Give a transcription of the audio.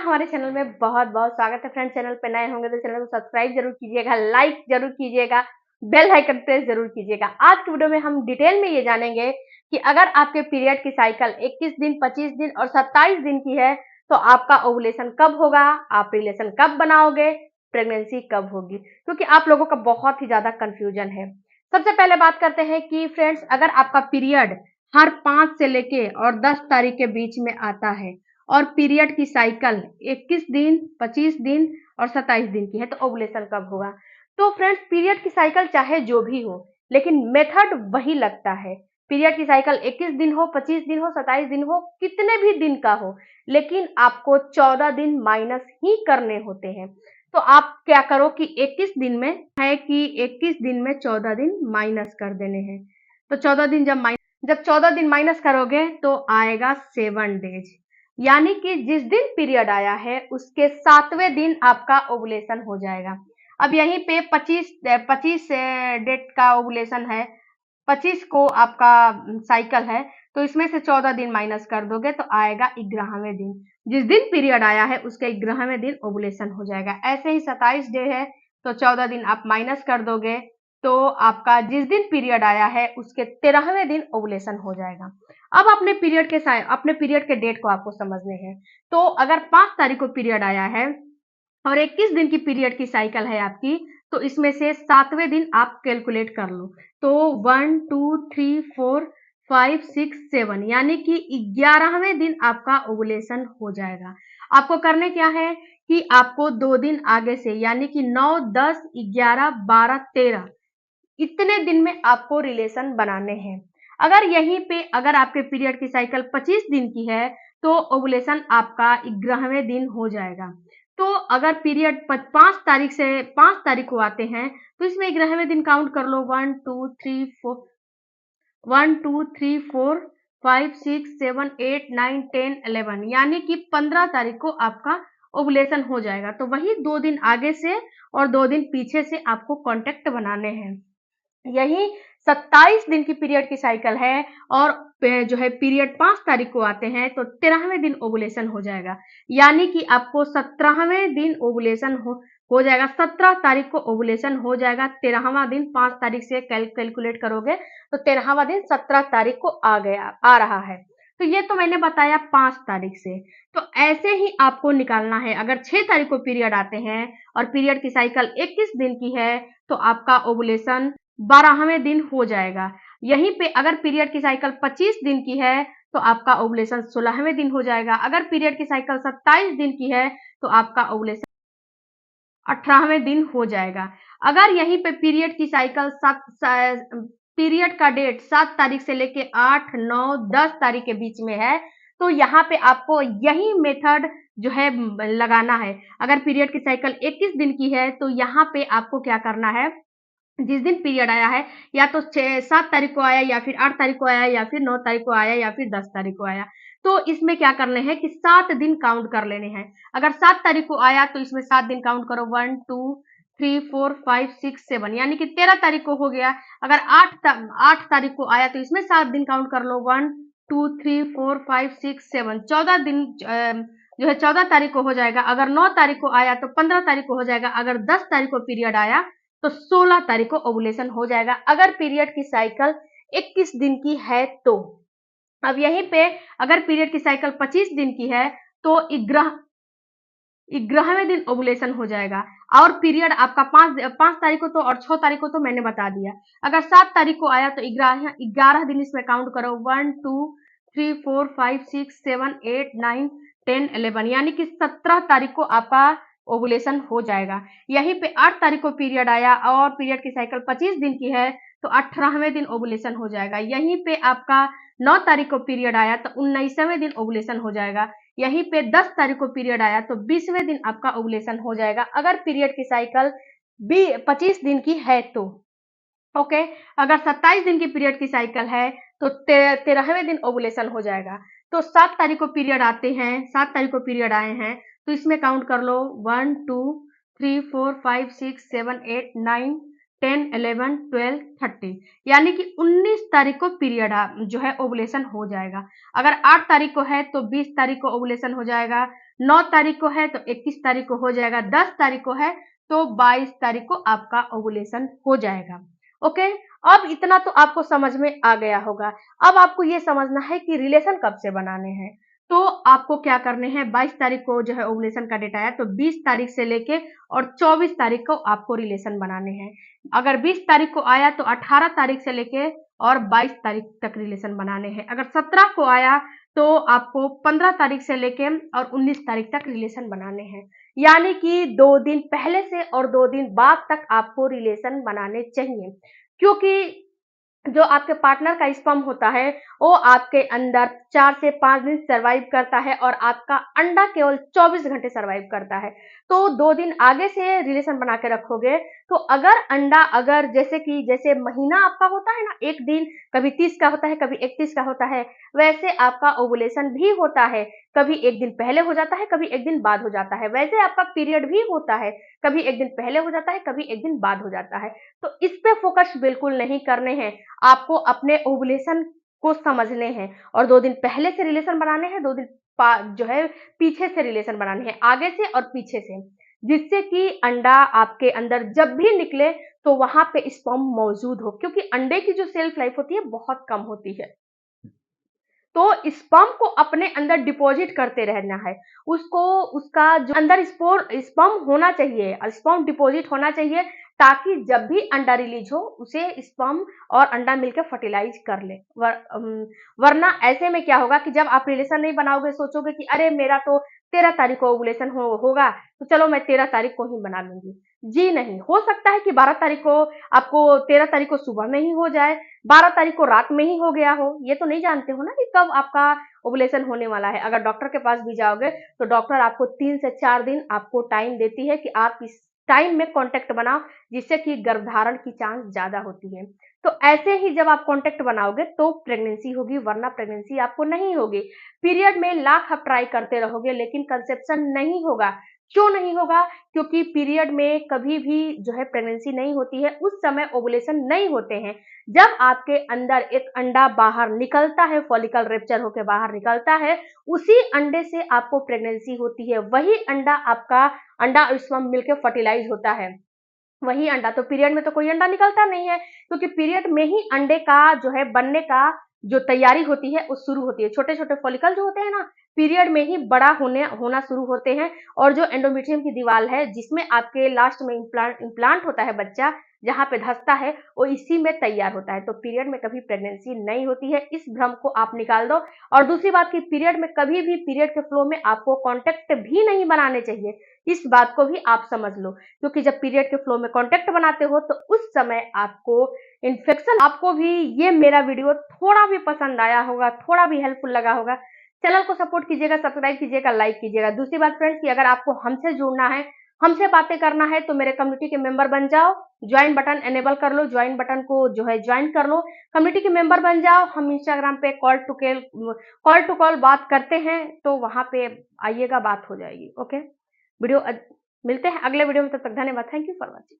हमारे चैनल में बहुत बहुत स्वागत है फ्रेंड्स। चैनल पे नए होंगे तो चैनल को सब्सक्राइब जरूर कीजिएगा, लाइक जरूर कीजिएगा, बेल आइकन प्रेस जरूर कीजिएगा। आज की वीडियो में हम डिटेल में ये जानेंगे कि अगर आपके पीरियड की साइकिल 21 दिन, 25 दिन और 27 दिन की है तो आपका ओवुलेशन कब होगा, आप रिलेशन कब बनाओगे, प्रेगनेंसी कब होगी, क्योंकि आप लोगों का बहुत ही ज्यादा कंफ्यूजन है। सबसे पहले बात करते हैं कि फ्रेंड्स, अगर आपका पीरियड हर 5 से लेके और 10 तारीख के बीच में आता है और पीरियड की साइकिल 21 दिन, 25 दिन और 27 दिन की है तो ओवुलेशन कब होगा। तो फ्रेंड्स, पीरियड की साइकिल चाहे जो भी हो, लेकिन मेथड वही लगता है। पीरियड की साइकिल 21 दिन हो, 25 दिन हो, 27 दिन हो, कितने भी दिन का हो, लेकिन आपको 14 दिन माइनस ही करने होते हैं। तो आप क्या करो कि 21 दिन में है कि 21 दिन में 14 दिन माइनस कर देने हैं। तो 14 दिन जब 14 दिन माइनस करोगे तो आएगा 7 डेज, यानी कि जिस दिन पीरियड आया है उसके 7वें दिन आपका ओवुलेशन हो जाएगा। अब यहीं पे 25 डेट का ओवुलेशन है, 25 को आपका साइकिल है, तो इसमें से 14 दिन माइनस कर दोगे तो आएगा 11वें दिन। जिस दिन पीरियड आया है उसके 11वें दिन ओवुलेशन हो जाएगा। ऐसे ही 27 डे है तो 14 दिन आप माइनस कर दोगे तो आपका जिस दिन पीरियड आया है उसके 13वें दिन ओवुलेशन हो जाएगा। अब अपने पीरियड के डेट को आपको समझने हैं। तो अगर 5 तारीख को पीरियड आया है और 21 दिन की पीरियड की साइकिल है आपकी, तो इसमें से 7वें दिन आप कैलकुलेट कर लो। तो 1 2 3 4 5 6 7 यानी कि 11वें दिन आपका ओवुलेशन हो जाएगा। आपको करने क्या है कि आपको 2 दिन आगे से यानी कि 9 10 11 12 13 इतने दिन में आपको रिलेशन बनाने हैं। अगर आपके पीरियड की साइकिल 25 दिन की है तो ओवुलेशन आपका 11वें दिन हो जाएगा। तो अगर पीरियड 5 तारीख को आते हैं तो इसमें 11वें दिन काउंट कर लो। 1 2 3 4 1 2 3 4 5 6 7 8 9 10 11 यानी कि 15 तारीख को आपका ओवुलेशन हो जाएगा। तो वही 2 दिन आगे से और 2 दिन पीछे से आपको कांटेक्ट बनाने हैं। यही 27 दिन की पीरियड की साइकिल है और जो है पीरियड 5 तारीख को आते हैं तो 13वें दिन ओवुलेशन हो जाएगा, यानी कि आपको 17वें दिन ओवुलेशन हो जाएगा। 17 तारीख को ओवुलेशन हो जाएगा, 13वां दिन 5 तारीख से कैलकुलेट करोगे तो 13वां दिन 17 तारीख को आ रहा है। तो ये तो मैंने बताया 5 तारीख से। तो ऐसे ही आपको निकालना है। अगर 6 तारीख को पीरियड आते हैं और पीरियड की साइकिल 21 दिन की है तो आपका ओवुलेशन 12वें दिन हो जाएगा। यहीं पे अगर पीरियड की साइकिल 25 दिन की है तो आपका ओवुलेशन 16वें दिन हो जाएगा। अगर पीरियड की साइकिल 27 दिन की है तो आपका ओवुलेशन 18वें दिन हो जाएगा। अगर यहीं पे पीरियड की साइकिल पीरियड का डेट 7 तारीख से लेके 8 9 10 तारीख के बीच में है तो यहाँ पे आपको यही मेथड जो है लगाना है। अगर पीरियड की साइकिल 21 दिन की है तो यहाँ पे आपको क्या करना है, जिस दिन पीरियड आया है या तो 7 तारीख को आया या फिर 8 तारीख को आया या फिर 9 तारीख को आया या फिर 10 तारीख को आया, तो इसमें क्या करने हैं कि 7 दिन काउंट कर लेने हैं। अगर 7 तारीख को आया तो इसमें 7 दिन काउंट करो। 1 2 3 4 5 6 7 यानी कि 13 तारीख को हो गया। अगर 8 तारीख को आया तो इसमें 7 दिन काउंट कर लो। 1 2 3 4 5 6 7 14 दिन जो है 14 तारीख को हो जाएगा। अगर 9 तारीख को आया तो 15 तारीख को हो जाएगा। अगर 10 तारीख को पीरियड आया तो 16 तारीख को ओवुलेशन हो जाएगा, अगर पीरियड की साइकिल 21 दिन की है तो। अब यहीं पे अगर पीरियड की साइकिल 25 दिन की है तो 11वें दिन ओवुलेशन हो जाएगा। और पीरियड आपका 5 तारीख को तो और 6 तारीख को तो मैंने बता दिया। अगर 7 तारीख को आया तो 11 दिन इसमें काउंट करो। 1 2 3 4 5 6 7 8 9 10 11 यानी कि 17 तारीख को आपका ओवुलेशन हो जाएगा। यहीं पे 8 तारीख को पीरियड आया और पीरियड की साइकिल 25 दिन की है तो 18वें दिन ओवुलेशन हो जाएगा। यहीं पे आपका 9 तारीख को पीरियड आया तो 19वें दिन ओवुलेशन हो जाएगा। यहीं पे 10 तारीख को पीरियड आया तो 20वें दिन आपका ओवुलेशन हो जाएगा, अगर पीरियड की साइकिल 25 दिन की है तो। ओके, अगर 27 दिन की पीरियड की साइकिल है तो 13वें दिन ओवुलेशन हो जाएगा। तो 7 तारीख को पीरियड आते हैं, 7 तारीख को पीरियड आए हैं तो इसमें काउंट कर लो। 1 2 3 4 5 6 7 8 9 10 11 12 13 यानी कि 19 तारीख को पीरियड जो है ओवुलेशन हो जाएगा। अगर 8 तारीख को है तो 20 तारीख को ओवुलेशन हो जाएगा। 9 तारीख को है तो 21 तारीख को हो जाएगा, 10 तारीख को है तो 22 तारीख को आपका ओवुलेशन हो जाएगा। ओके, अब इतना तो आपको समझ में आ गया होगा। अब आपको ये समझना है कि रिलेशन कब से बनाने हैं। तो आपको क्या करने हैं, 22 तारीख को जो है ओवुलेशन का डेट आया तो 20 तारीख से लेके और 24 तारीख को आपको रिलेशन बनाने हैं। अगर 20 तारीख को आया तो 18 तारीख से लेके और 22 तारीख तक रिलेशन बनाने हैं। अगर 17 को आया तो आपको 15 तारीख से लेके और 19 तारीख तक रिलेशन बनाने हैं। यानी कि 2 दिन पहले से और 2 दिन बाद तक आपको रिलेशन बनाने चाहिए, क्योंकि जो आपके पार्टनर का स्पर्म होता है वो आपके अंदर 4 से 5 दिन सर्वाइव करता है और आपका अंडा केवल 24 घंटे सर्वाइव करता है। तो 2 दिन आगे से रिलेशन बना के रखोगे तो अगर अंडा, अगर जैसे महीना आपका होता है ना, एक दिन कभी 30 का होता है, कभी 31 का होता है, वैसे आपका ओवुलेशन भी होता है। कभी एक दिन पहले हो जाता है, कभी एक दिन बाद हो जाता है। वैसे आपका पीरियड भी होता है, कभी एक दिन पहले हो जाता है, कभी एक दिन बाद हो जाता है। तो इस पे फोकस बिल्कुल नहीं करने हैं, आपको अपने ओवुलेशन को समझने हैं और 2 दिन पहले से रिलेशन बनाने हैं, 2 दिन जो है पीछे से रिलेशन बनाने हैं, आगे से और पीछे से, जिससे कि अंडा आपके अंदर जब भी निकले तो वहां पे स्पर्म मौजूद हो, क्योंकि अंडे की जो सेल्फ लाइफ होती है बहुत कम होती है। तो स्पर्म को अपने अंदर डिपॉजिट करते रहना है, उसको, उसका जो अंदर स्पर्म होना चाहिए, स्पर्म डिपॉजिट होना चाहिए, ताकि जब भी अंडा रिलीज हो उसे स्पर्म और अंडा मिलकर फर्टिलाइज कर ले। वरना ऐसे में क्या होगा कि जब आप रिलेशन नहीं बनाओगे, सोचोगे कि अरे मेरा तो 13 तारीख को ओवुलेशन होगा तो चलो मैं 13 तारीख को ही बना लूंगी। जी नहीं, हो सकता है कि 12 तारीख को आपको 13 तारीख को सुबह में ही हो जाए, 12 तारीख को रात में ही हो गया हो। ये तो नहीं जानते हो ना कि कब आपका ओवुलेशन होने वाला है। अगर डॉक्टर के पास भी जाओगे तो डॉक्टर आपको 3 से 4 दिन आपको टाइम देती है कि आप इस टाइम में कांटेक्ट बनाओ, जिससे कि गर्भधारण की चांस ज्यादा होती है। तो ऐसे ही जब आप कांटेक्ट बनाओगे तो प्रेगनेंसी होगी, वरना प्रेगनेंसी आपको नहीं होगी। पीरियड में लाख आप ट्राई करते रहोगे लेकिन कंसेप्शन नहीं होगा। क्यों नहीं होगा? क्योंकि पीरियड में कभी भी जो है प्रेगनेंसी नहीं होती है, उस समय ओवुलेशन नहीं होते हैं। जब आपके अंदर एक अंडा बाहर निकलता है, फॉलिकल रप्चर होकर बाहर निकलता है, उसी अंडे से आपको प्रेगनेंसी होती है। वही अंडा आपका, अंडा और स्पर्म मिलकर फर्टिलाइज होता है। वही अंडा, तो पीरियड में तो कोई अंडा निकलता नहीं है, क्योंकि पीरियड में ही अंडे का जो है बनने का जो तैयारी होती है वो शुरू होती है। छोटे छोटे फॉलिकल जो होते हैं ना, पीरियड में ही बड़ा होना शुरू होते हैं। और जो एंडोमेट्रियम की दीवार है, जिसमें आपके लास्ट में इम्प्लांट होता है बच्चा, जहां पे धंसता है, वो इसी में तैयार होता है। तो पीरियड में कभी प्रेगनेंसी नहीं होती है, इस भ्रम को आप निकाल दो। और दूसरी बात की, पीरियड में कभी भी, पीरियड के फ्लो में आपको कॉन्टेक्ट भी नहीं बनाने चाहिए, इस बात को भी आप समझ लो। क्योंकि जब पीरियड के फ्लो में कांटेक्ट बनाते हो तो उस समय आपको इन्फेक्शन। आपको भी ये मेरा वीडियो थोड़ा भी पसंद आया होगा, थोड़ा भी हेल्पफुल लगा होगा, चैनल को सपोर्ट कीजिएगा, सब्सक्राइब कीजिएगा, लाइक कीजिएगा। दूसरी बात फ्रेंड्स कि अगर आपको हमसे जुड़ना है, हमसे बातें करना है, तो मेरे कम्युनिटी के मेंबर बन जाओ। ज्वाइन बटन एनेबल कर लो, ज्वाइन बटन को जो है ज्वाइन कर लो, कम्युनिटी के मेंबर बन जाओ। हम इंस्टाग्राम पे कॉल टू कॉल बात करते हैं, तो वहां पे आइएगा, बात हो जाएगी। ओके, वीडियो मिलते हैं अगले वीडियो में, तब तक धन्यवाद। Thank you for watching.